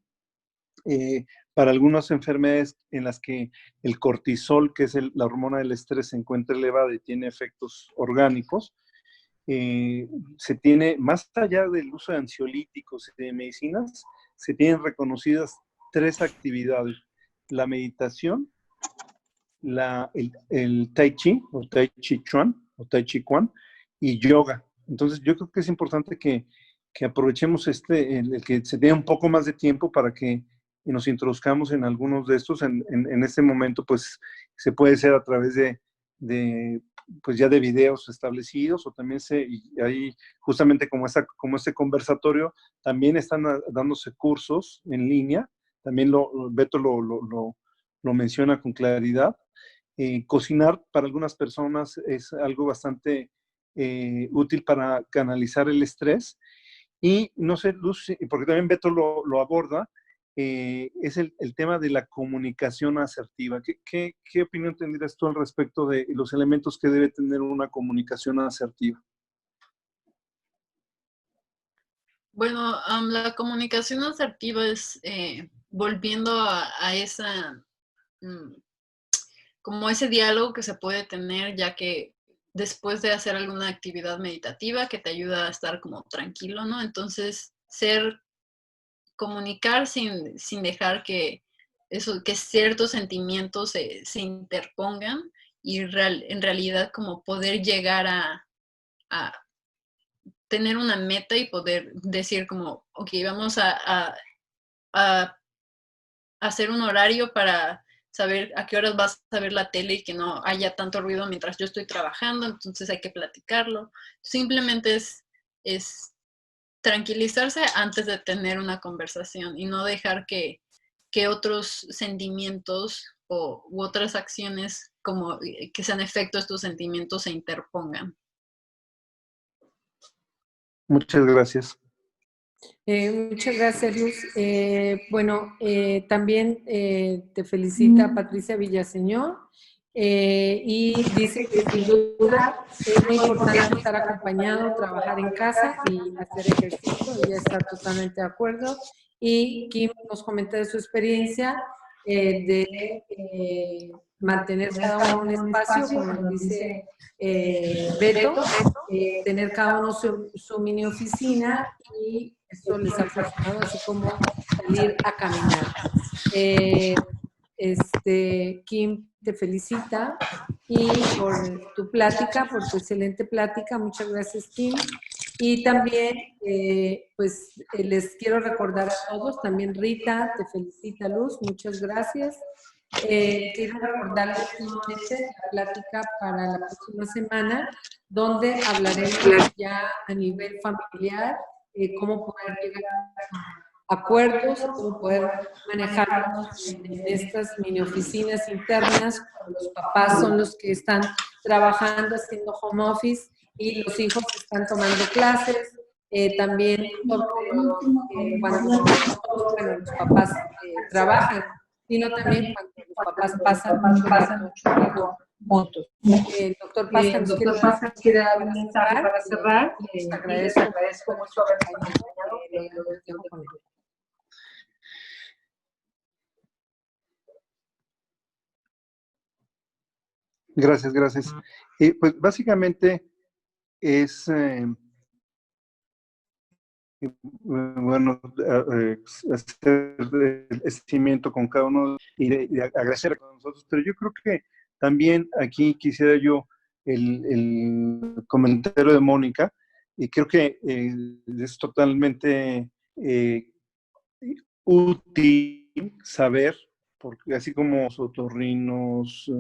para algunas enfermedades en las que el cortisol, que es la hormona del estrés, se encuentra elevada y tiene efectos orgánicos, se tiene, más allá del uso de ansiolíticos y de medicinas, se tienen reconocidas 3 actividades: la meditación, el tai chi o tai chi chuan o tai chi quan y yoga. Entonces yo creo que es importante que aprovechemos el que se tenga un poco más de tiempo para que nos introduzcamos en algunos de estos. En este momento pues se puede hacer a través de pues ya de videos establecidos, o también y ahí justamente como este conversatorio, también están dándose cursos en línea, también Beto lo menciona con claridad. Cocinar para algunas personas es algo bastante útil para canalizar el estrés. Y no sé, Luz, porque también Beto lo aborda, es el tema de la comunicación asertiva. ¿Qué opinión tendrías tú al respecto de los elementos que debe tener una comunicación asertiva? Bueno, la comunicación asertiva es volviendo a esa, mm, como ese diálogo que se puede tener, ya que después de hacer alguna actividad meditativa que te ayuda a estar como tranquilo, ¿no? Entonces, comunicar sin dejar que ciertos sentimientos se interpongan, y en realidad como poder llegar a tener una meta y poder decir como, ok, vamos a hacer un horario para saber a qué horas vas a ver la tele y que no haya tanto ruido mientras yo estoy trabajando, entonces hay que platicarlo. Simplemente es tranquilizarse antes de tener una conversación y no dejar que otros sentimientos u otras acciones como que sean efecto de estos sentimientos se interpongan. Muchas gracias. Muchas gracias, Luz. Bueno, también te felicita Patricia Villaseñor y dice que sin duda es muy importante estar acompañado, trabajar en casa y hacer ejercicio. Ella está totalmente de acuerdo. Y Kim nos comenta de su experiencia de mantener cada uno un espacio, como nos dice Beto, tener cada uno su mini oficina, y esto les ha funcionado, así como salir a caminar. Kim te felicita y por tu plática, por tu excelente plática. Muchas gracias, Kim. Y también, les quiero recordar a todos, también Rita te felicita, Luz, muchas gracias. Quiero recordarles nuevamente la plática para la próxima semana, donde hablaremos ya a nivel familiar, cómo poder llegar a acuerdos, cómo poder manejarnos en estas mini oficinas internas. Los papás son los que están trabajando, haciendo home office, y los hijos están tomando clases. También cuando los papás trabajan, sino también cuando los papás pasan mucho tiempo juntos. El doctor Pasca nos quiere dar un mensaje para cerrar. Les agradezco mucho habernos acompañado. Gracias. Pues básicamente es, bueno, hacer el seguimiento con cada uno y agradecer a nosotros, pero yo creo que también aquí quisiera yo el comentario de Mónica, y creo que es totalmente útil saber, porque así como los otorrinos,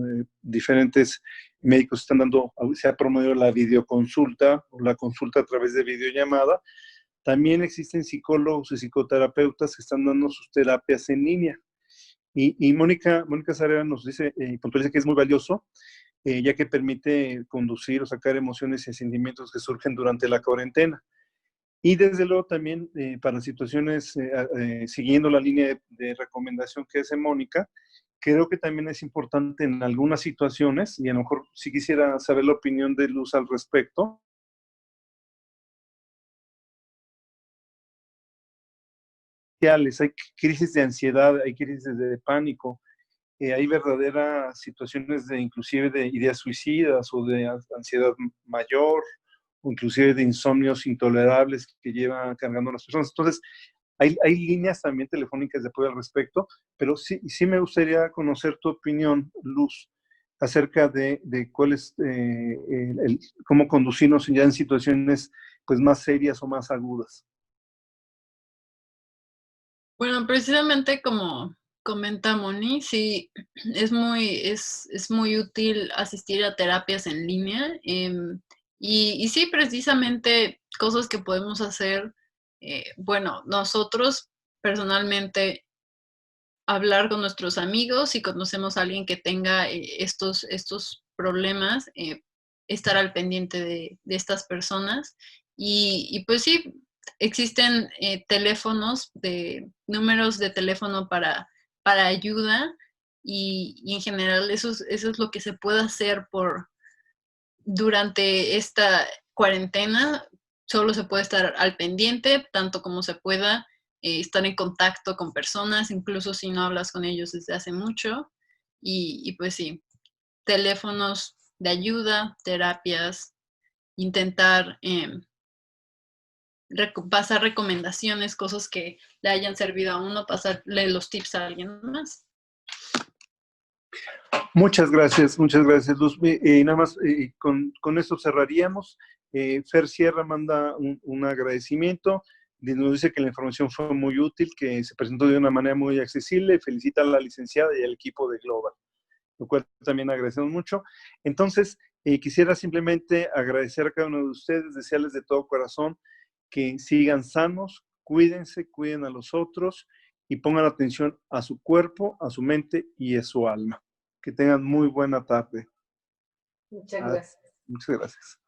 diferentes médicos están dando, se ha promovido la videoconsulta o la consulta a través de videollamada, también existen psicólogos y psicoterapeutas que están dando sus terapias en línea. Y Mónica Sarera nos dice, puntualiza que es muy valioso, ya que permite conducir o sacar emociones y sentimientos que surgen durante la cuarentena. Y desde luego también para situaciones, siguiendo la línea de recomendación que hace Mónica, creo que también es importante en algunas situaciones, y a lo mejor sí quisiera saber la opinión de Luz al respecto, hay crisis de ansiedad, hay crisis de pánico, hay verdaderas situaciones de inclusive de ideas suicidas o de ansiedad mayor, o inclusive de insomnios intolerables que llevan cargando a las personas. Entonces, hay líneas también telefónicas de apoyo al respecto, pero sí me gustaría conocer tu opinión, Luz, acerca de cuál es, cómo conducirnos ya en situaciones pues más serias o más agudas. Bueno, precisamente como comenta Moni, sí, es muy útil asistir a terapias en línea. Y sí, precisamente cosas que podemos hacer, bueno, nosotros personalmente hablar con nuestros amigos, si conocemos a alguien que tenga estos problemas, estar al pendiente de estas personas. Y pues sí, existen teléfonos, números de teléfono para ayuda y en general eso es lo que se puede hacer durante esta cuarentena. Solo se puede estar al pendiente, tanto como se pueda, estar en contacto con personas, incluso si no hablas con ellos desde hace mucho. Y pues sí, teléfonos de ayuda, terapias, intentar pasar recomendaciones, cosas que le hayan servido a uno, pasarle los tips a alguien más. Muchas gracias, Luz. Y nada más, con esto cerraríamos. Fer Sierra manda un agradecimiento, nos dice que la información fue muy útil, que se presentó de una manera muy accesible, felicita a la licenciada y al equipo de Global, lo cual también agradecemos mucho. Entonces, quisiera simplemente agradecer a cada uno de ustedes, desearles de todo corazón que sigan sanos, cuídense, cuiden a los otros y pongan atención a su cuerpo, a su mente y a su alma. Que tengan muy buena tarde. Muchas gracias. Muchas gracias.